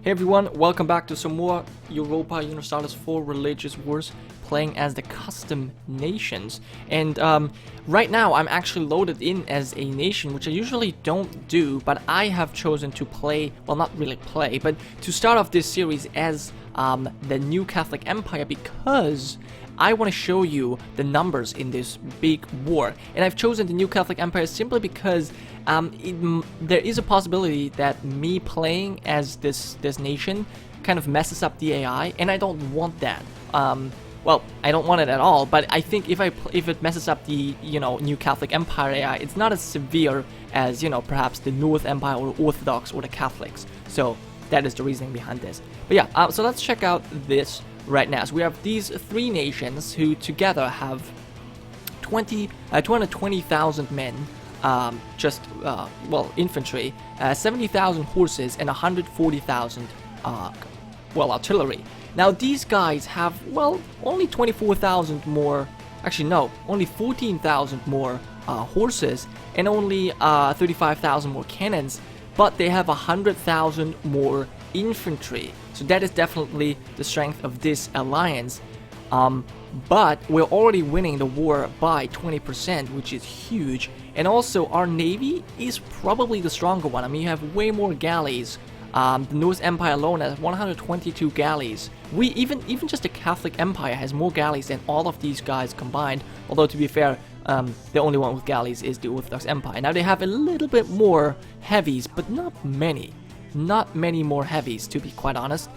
Hey everyone, welcome back to some more Europa Universalis 4 Religious Wars, playing as the custom nations. And right now I'm actually loaded in as a nation, which I usually don't do, but I have chosen to play, well, not really play, but to start off this series as the New Catholic Empire, because I want to show you the numbers in this big war. And I've chosen the New Catholic Empire simply because there is a possibility that me playing as this nation kind of messes up the AI, and I don't want that. Well, I don't want it at all, but I think if it messes up the, New Catholic Empire AI, it's not as severe as, perhaps the North Empire or Orthodox or the Catholics. So that is the reasoning behind this. But yeah, so let's check out this right now. So we have these three nations who together have 220,000 men, infantry, 70,000 horses, and 140,000, artillery. Now these guys have, only 24,000 more, actually no, only 14,000 more horses, and only 35,000 more cannons, but they have 100,000 more infantry. So that is definitely the strength of this alliance. But we're already winning the war by 20%, which is huge. And also our navy is probably the stronger one. I mean, you have way more galleys. The North Empire alone has 122 galleys. Even just the Catholic Empire has more galleys than all of these guys combined. Although to be fair, the only one with galleys is the Orthodox Empire. Now they have a little bit more heavies, but not many. Not many more heavies, to be quite honest.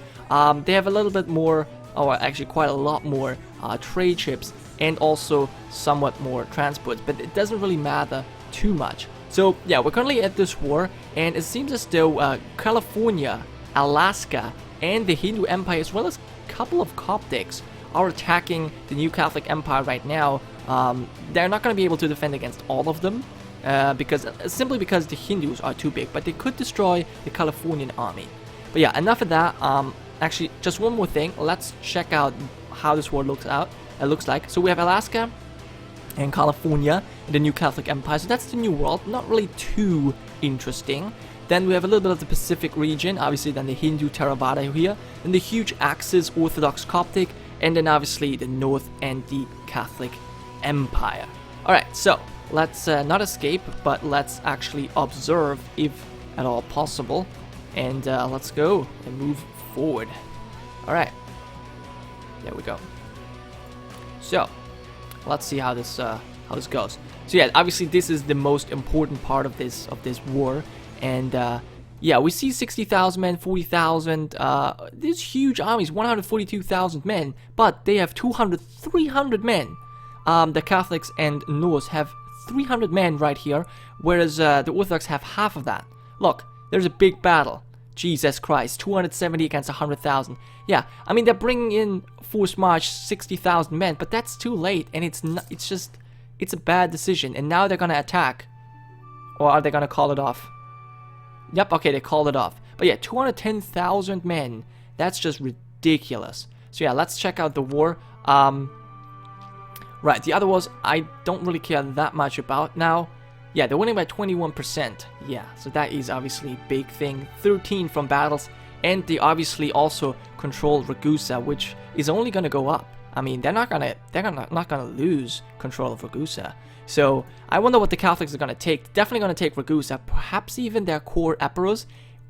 They have a little bit more, or actually quite a lot more trade ships, and also somewhat more transports, but it doesn't really matter too much. So yeah, we're currently at this war, and it seems as though California, Alaska, and the Hindu Empire, as well as a couple of Coptics, are attacking the New Catholic Empire right now. They're not going to be able to defend against all of them, simply because the Hindus are too big, but they could destroy the Californian army. But yeah, enough of that. Actually, just one more thing. Let's check out how this war looks like. So we have Alaska and California in the New Catholic Empire. So that's the New World. Not really too interesting. Then we have a little bit of the Pacific region. Obviously, then the Hindu Theravada here. Then the huge Axis Orthodox Coptic. And then obviously the North and the Catholic Empire. Alright, so let's not escape, but let's actually observe if at all possible. And let's go and move forward. Alright. There we go. So, let's see how this goes. So yeah, obviously this is the most important part of this war. And yeah, we see 60,000 men, 40,000, these huge armies, 142,000 men, but they have 300 men. The Catholics and Norse have 300 men right here, whereas the Orthodox have half of that. Look, there's a big battle. Jesus Christ, 270 against 100,000. Yeah, I mean, they're bringing in forced march 60,000 men, but that's too late, and it's a bad decision. And now they're gonna attack, or are they gonna call it off? Yep, okay, they called it off. But yeah, 210,000 men. That's just ridiculous. So yeah, let's check out the war. Right, the other wars I don't really care that much about now. Yeah, they're winning by 21%. Yeah, so that is obviously a big thing. 13 from battles, and they obviously also control Ragusa, which is only gonna go up. I mean, they're not gonna lose control of Ragusa. So I wonder what the Catholics are gonna take. Definitely gonna take Ragusa, perhaps even their core Epiros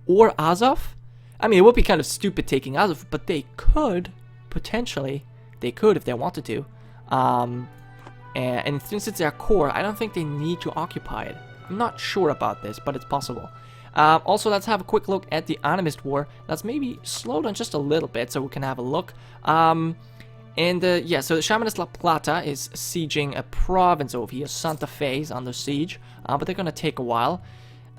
or Azov. I mean, it would be kind of stupid taking Azov, but they could potentially. They could if they wanted to. And since it's their core, I don't think they need to occupy it. I'm not sure about this, but it's possible. Also, let's have a quick look at the Animist War. Let's maybe slow down just a little bit so we can have a look. Yeah, so Shamanist La Plata is sieging a province over here. Santa Fe is under siege, but they're gonna take a while.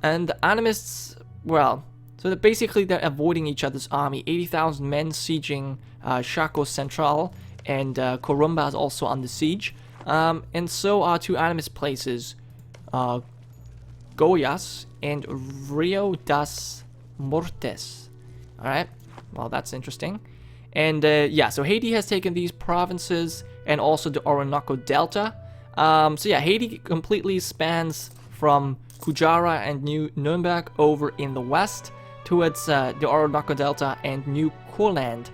And the Animists, well, so they're avoiding each other's army. 80,000 men sieging Chaco Central, and Corumba is also under siege. And so are two Animist places, Goiás and Rio das Mortes. Alright, well, that's interesting. And yeah, so Haiti has taken these provinces and also the Orinoco Delta. So yeah, Haiti completely spans from Gujarat and New Nuremberg over in the west towards the Orinoco Delta and New Courland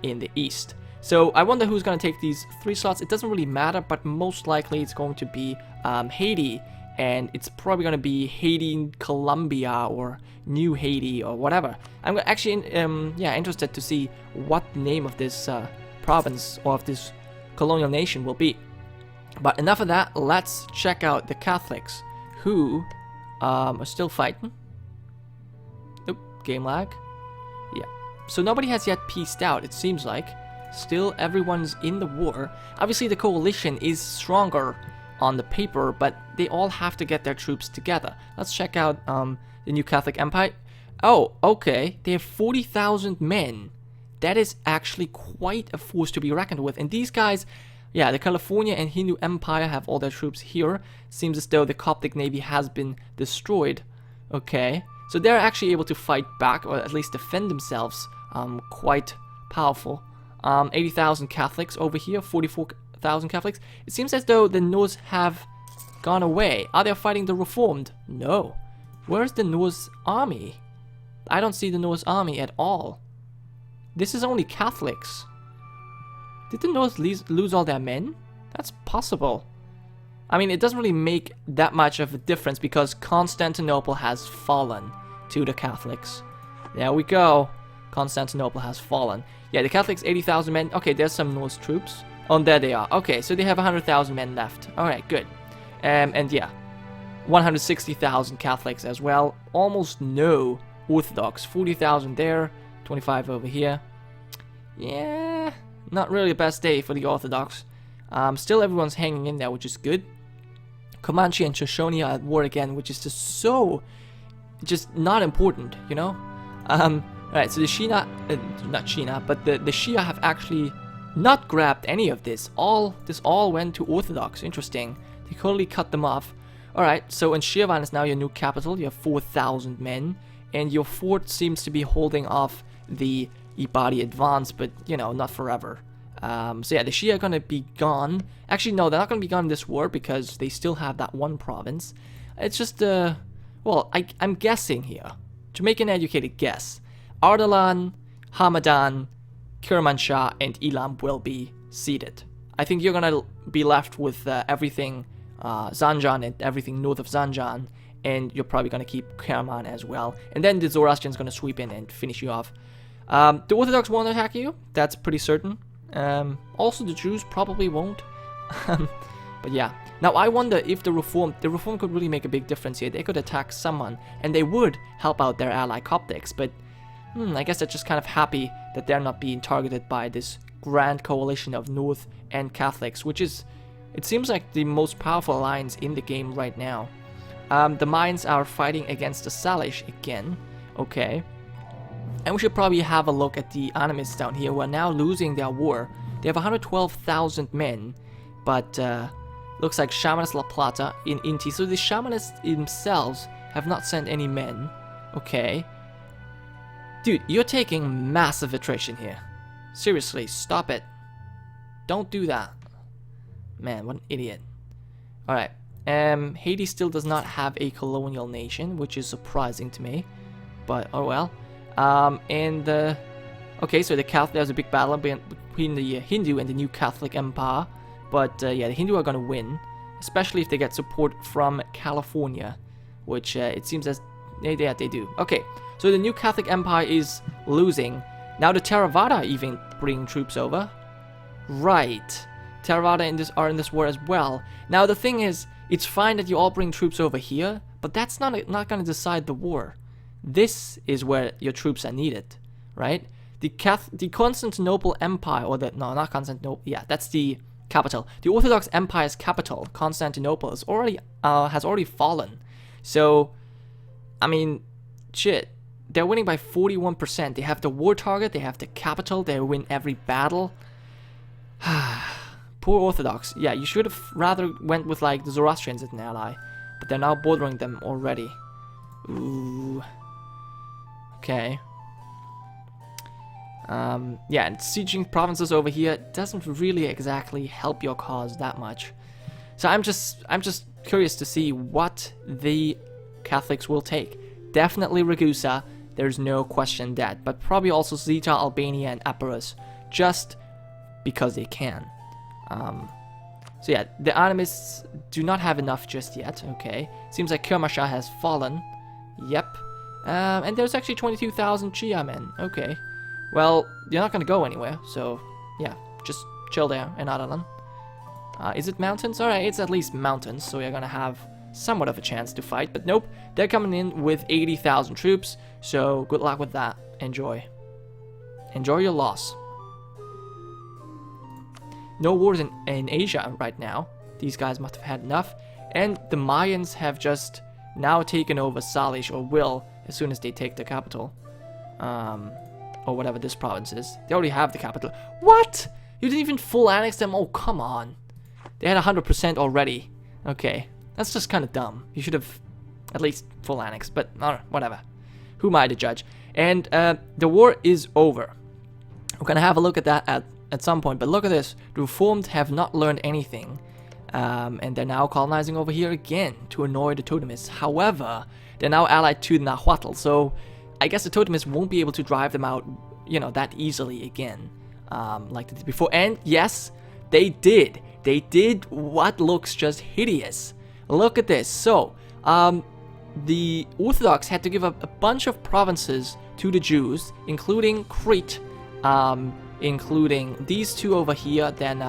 in the east. So I wonder who's going to take these 3 slots. It doesn't really matter, but most likely it's going to be Haiti, and it's probably going to be Haiti, Colombia, or New Haiti, or whatever. I'm actually interested to see what the name of this province or of this colonial nation will be. But enough of that, let's check out the Catholics, who are still fighting. Oop, game lag. Yeah. So nobody has yet peaced out, it seems like. Still, everyone's in the war. Obviously, the coalition is stronger on the paper, but they all have to get their troops together. Let's check out the New Catholic Empire. Oh, okay. They have 40,000 men. That is actually quite a force to be reckoned with. And these guys, yeah, the California and Hindu Empire have all their troops here. Seems as though the Coptic Navy has been destroyed. Okay. So they're actually able to fight back, or at least defend themselves. Quite powerful. 80,000 Catholics over here, 44,000 Catholics. It seems as though the Norse have gone away. Are they fighting the Reformed? No. Where's the Norse army? I don't see the Norse army at all. This is only Catholics. Did the Norse lose all their men? That's possible. I mean, it doesn't really make that much of a difference because Constantinople has fallen to the Catholics. There we go. Constantinople has fallen. Yeah, the Catholics, 80,000 men. Okay, there's some Norse troops. Oh, there they are. Okay, so they have 100,000 men left. Alright, good. And yeah, 160,000 Catholics as well. Almost no Orthodox. 40,000 there, 25 over here. Yeah, not really the best day for the Orthodox. Still everyone's hanging in there, which is good. Comanche and Shoshone are at war again, which is just not important, you know? Alright, so the Shina, not Shina, but the Shia have actually not grabbed any of this. This all went to Orthodox. Interesting. They totally cut them off. Alright, so in Shirvan is now your new capital. You have 4,000 men. And your fort seems to be holding off the Ibadi advance, but, you know, not forever. So yeah, the Shia are gonna be gone. Actually, no, they're not gonna be gone in this war because they still have that one province. It's just, well, I'm guessing here. To make an educated guess. Ardalan, Hamadan, Kermanshah, and Elam will be ceded. I think you're gonna be left with everything Zanjan and everything north of Zanjan, and you're probably gonna keep Kerman as well. And then the Zoroastrian's gonna sweep in and finish you off. The Orthodox won't attack you, that's pretty certain. Also, the Jews probably won't. But yeah. Now, I wonder if the Reform could really make a big difference here. They could attack someone, and they would help out their ally Coptics, but I guess they're just kind of happy that they're not being targeted by this grand coalition of North and Catholics, which is, it seems like the most powerful alliance in the game right now. The Mayans are fighting against the Salish again. Okay. And we should probably have a look at the Animists down here who are now losing their war. They have 112,000 men, but looks like Shamanist La Plata in Inti. So the Shamanists themselves have not sent any men. Okay. Dude, you're taking massive attrition here. Seriously, stop it. Don't do that. Man, what an idiot. Alright. Haiti still does not have a colonial nation, which is surprising to me. But, oh well. Okay, so there's a big battle between the Hindu and the New Catholic Empire. But, yeah, the Hindu are gonna win. Especially if they get support from California. Which, it seems as... Yeah, they do. Okay, so the New Catholic Empire is losing. Now the Theravada even bring troops over. Right. Theravada are in this war as well. Now the thing is, it's fine that you all bring troops over here, but that's not going to decide the war. This is where your troops are needed, right? The Constantinople Empire, or the... No, not Constantinople. Yeah, that's the capital. The Orthodox Empire's capital, Constantinople, has already fallen. So... I mean, shit, they're winning by 41%. They have the war target, they have the capital, they win every battle. Poor Orthodox. Yeah, you should have rather went with, like, the Zoroastrians as an ally. But they're now bordering them already. Ooh. Okay. Yeah, and sieging provinces over here doesn't really exactly help your cause that much. So I'm just curious to see what the Catholics will take. definitely Ragusa. There's no question that. But probably also Zeta, Albania, and Epirus, just because they can. So yeah, the animists do not have enough just yet. Okay, seems like Kermasha has fallen. Yep. And there's actually 22,000 Chia men. Okay. Well, you're not gonna go anywhere, so yeah, just chill there in Adalan. Is it mountains? Alright, it's at least mountains, so you're gonna have somewhat of a chance to fight. But nope, they're coming in with 80,000 troops, so good luck with that. Enjoy. Enjoy your loss. No wars in Asia right now. These guys must have had enough. And the Mayans have just now taken over Salish, or will, as soon as they take the capital. Or whatever this province is. They already have the capital. What? You didn't even full annex them? Oh, come on. They had 100% already. Okay. That's just kind of dumb. You should have at least full annexed, but whatever. Who am I to judge? And the war is over. We're going to have a look at that at some point, but look at this. The Reformed have not learned anything. And they're now colonizing over here again to annoy the Totemists. However, they're now allied to the Nahuatl, so I guess the Totemists won't be able to drive them out, you know, that easily again, like they did before. And yes, they did. They did what looks just hideous. Look at this. So, the Orthodox had to give up a bunch of provinces to the Jews, including Crete, including these two over here, then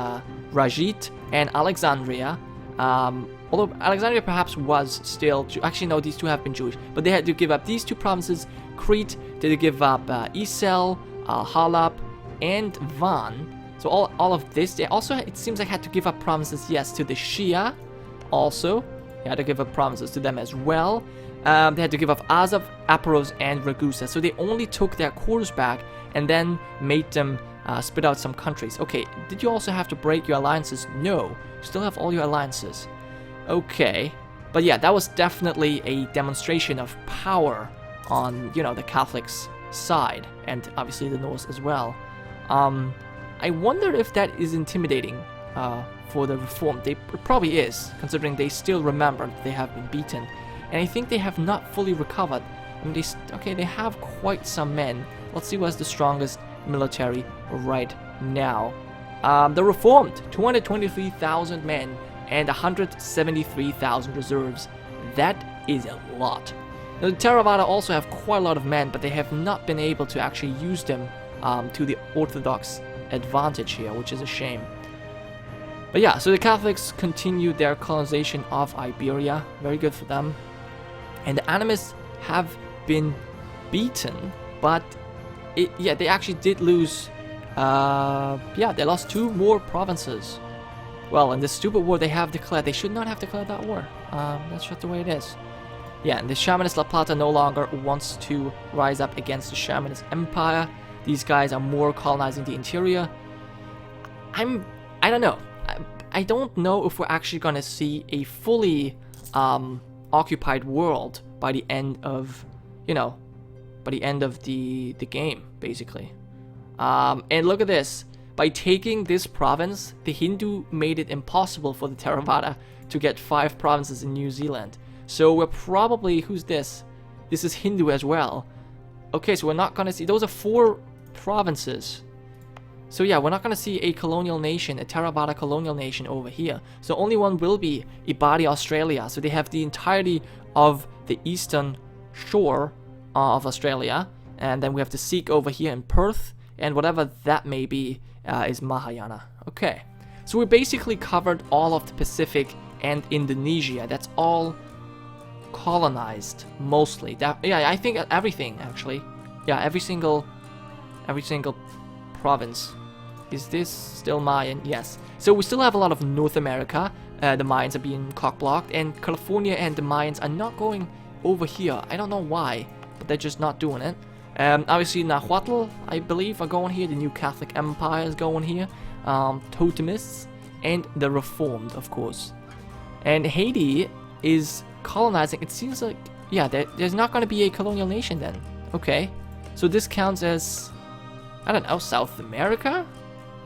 Rajit and Alexandria. Although Alexandria perhaps was still actually no, these two have been Jewish, but they had to give up these two provinces. Crete, they had to give up Isel, Halab, and Van. So all of this. They also, it seems like, had to give up provinces, yes, to the Shia. Also, they had to give up provinces to them as well. They had to give up Azov, Aperos, and Ragusa. So they only took their quarters back and then made them spit out some countries. Okay, did you also have to break your alliances? No, you still have all your alliances. Okay, but yeah, that was definitely a demonstration of power on, you know, the Catholics' side, and obviously the Norse as well. I wonder if that is intimidating for the Reformed. It probably is, considering they still remember that they have been beaten, and I think they have not fully recovered. I mean, they have quite some men. Let's see what's the strongest military right now. The Reformed, 223,000 men and 173,000 reserves. That is a lot. Now, the Theravada also have quite a lot of men, but they have not been able to actually use them to the Orthodox advantage here, which is a shame. But yeah, so the Catholics continued their colonization of Iberia. Very good for them. And the animists have been beaten, but they actually did lose. They lost 2 more provinces. Well, in this stupid war they have declared, they should not have declared that war. That's just the way it is. Yeah, and the Shamanist La Plata no longer wants to rise up against the Shamanist Empire. These guys are more colonizing the interior. I don't know. I don't know if we're actually gonna see a fully occupied world by the end of, the game, basically. And look at this. By taking this province, the Hindu made it impossible for the Theravada to get 5 provinces in New Zealand. So we're probably, who's this? This is Hindu as well. Okay, so we're not gonna see, those are 4 provinces. So yeah, we're not gonna see a colonial nation, a Theravada colonial nation over here. So only one will be Ibadi, Australia. So they have the entirety of the eastern shore of Australia. And then we have the Sikh over here in Perth. And whatever that may be is Mahayana. Okay, so we basically covered all of the Pacific and Indonesia. That's all colonized, mostly. I think everything, actually. Yeah, every single province. Is this still Mayan? Yes. So we still have a lot of North America. The Mayans are being cock-blocked, and California and the Mayans are not going over here. I don't know why, but they're just not doing it. Obviously Nahuatl, I believe, are going here. The New Catholic Empire is going here. Totemists, and the Reformed, of course. And Haiti is colonizing. It seems like, yeah, there's not going to be a colonial nation then. Okay, so this counts as, I don't know, South America?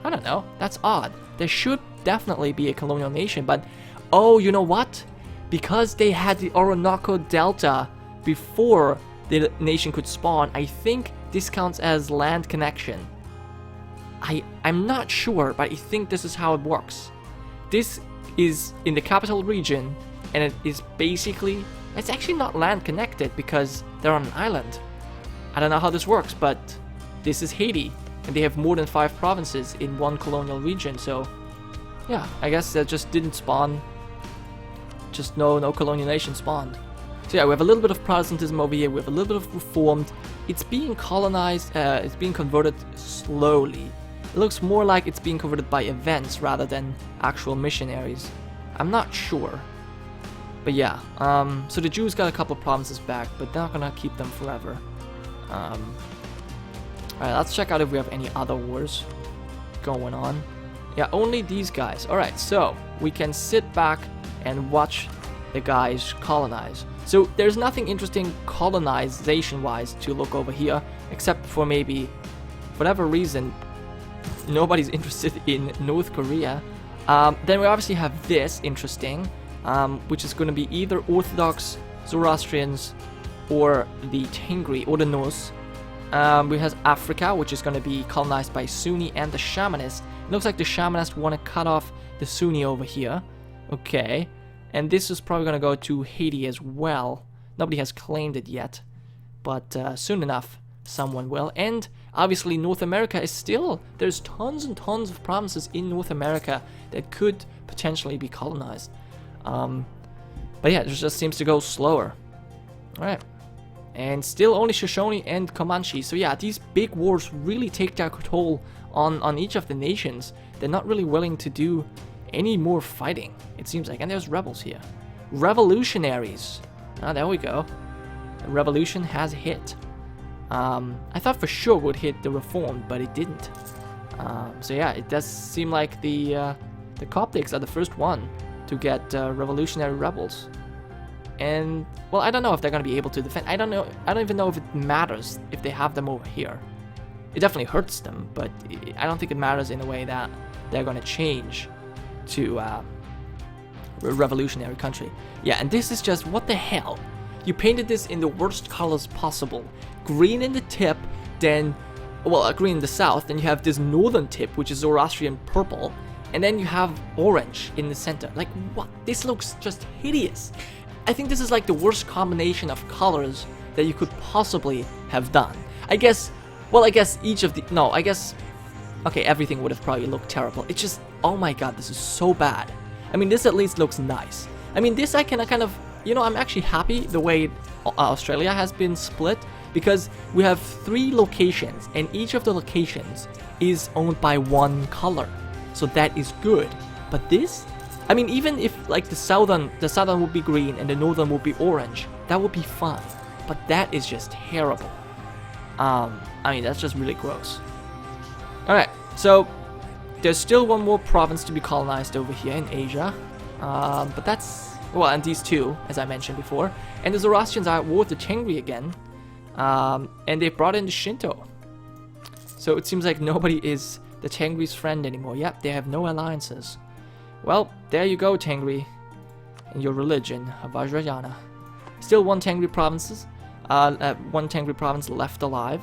I don't know. That's odd. There should definitely be a colonial nation, but oh, you know what? Because they had the Orinoco Delta before the nation could spawn, I think this counts as land connection. I'm not sure, but I think this is how it works. This is in the capital region, and it is basically, it's actually not land connected because they're on an island. I don't know how this works, but this is Haiti, and they have more than 5 provinces in one colonial region, so yeah, I guess that just didn't spawn, just no colonial nation spawned. So yeah, we have a little bit of Protestantism over here, we have a little bit of Reformed. It's being colonized, it's being converted slowly. It looks more like it's being converted by events rather than actual missionaries. I'm not sure. But yeah, so the Jews got a couple of provinces back, but they're not gonna keep them forever. Alright, let's check out if we have any other wars going on. Yeah, only these guys. Alright, so we can sit back and watch the guys colonize. So there's nothing interesting colonization-wise to look over here, except for maybe, for whatever reason, nobody's interested in North Korea. Then we obviously have this interesting, which is going to be either Orthodox Zoroastrians or the Tengri or the Norse. We have Africa, which is going to be colonized by Sunni and the Shamanists. It looks like the Shamanists want to cut off the Sunni over here. Okay. And this is probably going to go to Haiti as well. Nobody has claimed it yet, but soon enough someone will. And obviously North America is still, there's tons and tons of provinces in North America that could potentially be colonized. But yeah, it just seems to go slower. Alright. And still only Shoshone and Comanche. So yeah, these big wars really take their toll on each of the nations. They're not really willing to do any more fighting, it seems like. And there's rebels here. Revolutionaries. Ah, there we go. The revolution has hit. I thought for sure it would hit the Reformed, but it didn't. So yeah, it does seem like the Coptics are the first one to get revolutionary rebels. And, well, I don't know if they're going to be able to defend. I don't even know if it matters if they have them over here. It definitely hurts them, but I don't think it matters in a way that they're going to change to a revolutionary country. Yeah, and this is just, what the hell? You painted this in the worst colors possible. Green in the tip, then, well, green in the south, then you have this northern tip, which is Zoroastrian purple, and then you have orange in the center. Like, what? This looks just hideous. I think this is like the worst combination of colors that you could possibly have done. I guess, well, I guess each of the, no, I guess, okay, everything would have probably looked terrible. It's just, oh my god, this is so bad. I mean, this at least looks nice. I mean, this I can kind of, you know, I'm actually happy the way Australia has been split, because we have 3 locations, and each of the locations is owned by one color. So that is good. But this, I mean, even if like the southern would be green and the northern would be orange, that would be fine. But that is just terrible. I mean, that's just really gross. Alright, so there's still one more province to be colonized over here in Asia. But that's, well, and these 2, as I mentioned before. And the Zoroastrians are at war with the Tengri again. And they brought in the Shinto. So it seems like nobody is the Tengri's friend anymore. Yep, they have no alliances. Well, there you go, Tengri, and your religion, Vajrayana. Still one Tengri province left alive.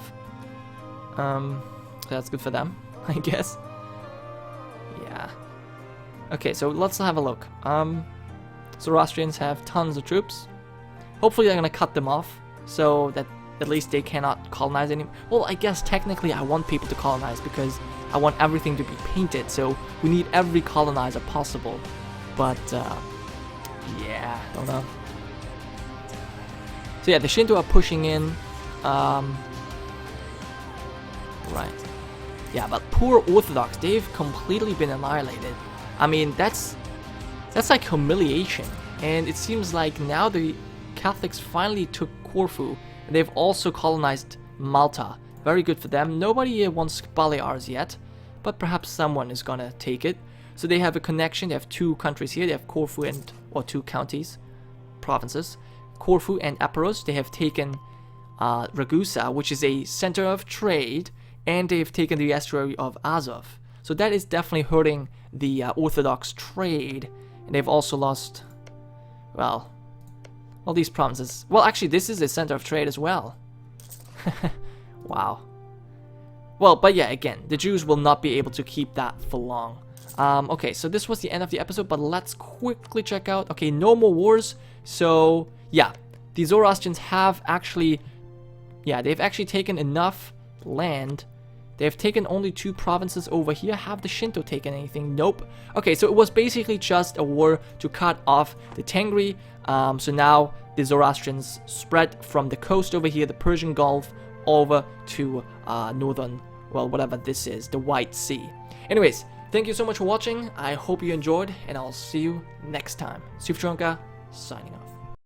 So that's good for them, I guess. Yeah. Okay, so let's have a look. Zoroastrians have tons of troops. Hopefully they're gonna cut them off, so that at least they cannot colonize anymore. Well, I guess technically I want people to colonize because I want everything to be painted, so we need every colonizer possible. But, yeah, don't know. So yeah, the Shinto are pushing in. Right. Yeah, but poor Orthodox, they've completely been annihilated. I mean, that's like humiliation. And it seems like now the Catholics finally took Corfu, and they've also colonized Malta. Very good for them. Nobody wants Balears yet, but perhaps someone is gonna take it. So they have a connection. They have 2 countries here. They have Corfu and, or 2 counties, provinces. Corfu and Epirus. They have taken Ragusa, which is a center of trade, and they've taken the estuary of Azov. So that is definitely hurting the Orthodox trade. And they've also lost, well, all these provinces. Well, actually, this is a center of trade as well. Wow. Well, but yeah, again, the Jews will not be able to keep that for long. Okay, so this was the end of the episode, but let's quickly check out. Okay, no more wars. So, yeah, the Zoroastrians have actually, yeah, they've actually taken enough land. They've taken only 2 provinces over here. Have the Shinto taken anything? Nope. Okay, so it was basically just a war to cut off the Tengri. So now the Zoroastrians spread from the coast over here, the Persian Gulf, over to northern, well, whatever this is, the White Sea. Anyways, thank you so much for watching. I hope you enjoyed, and I'll see you next time. Gironca, signing off.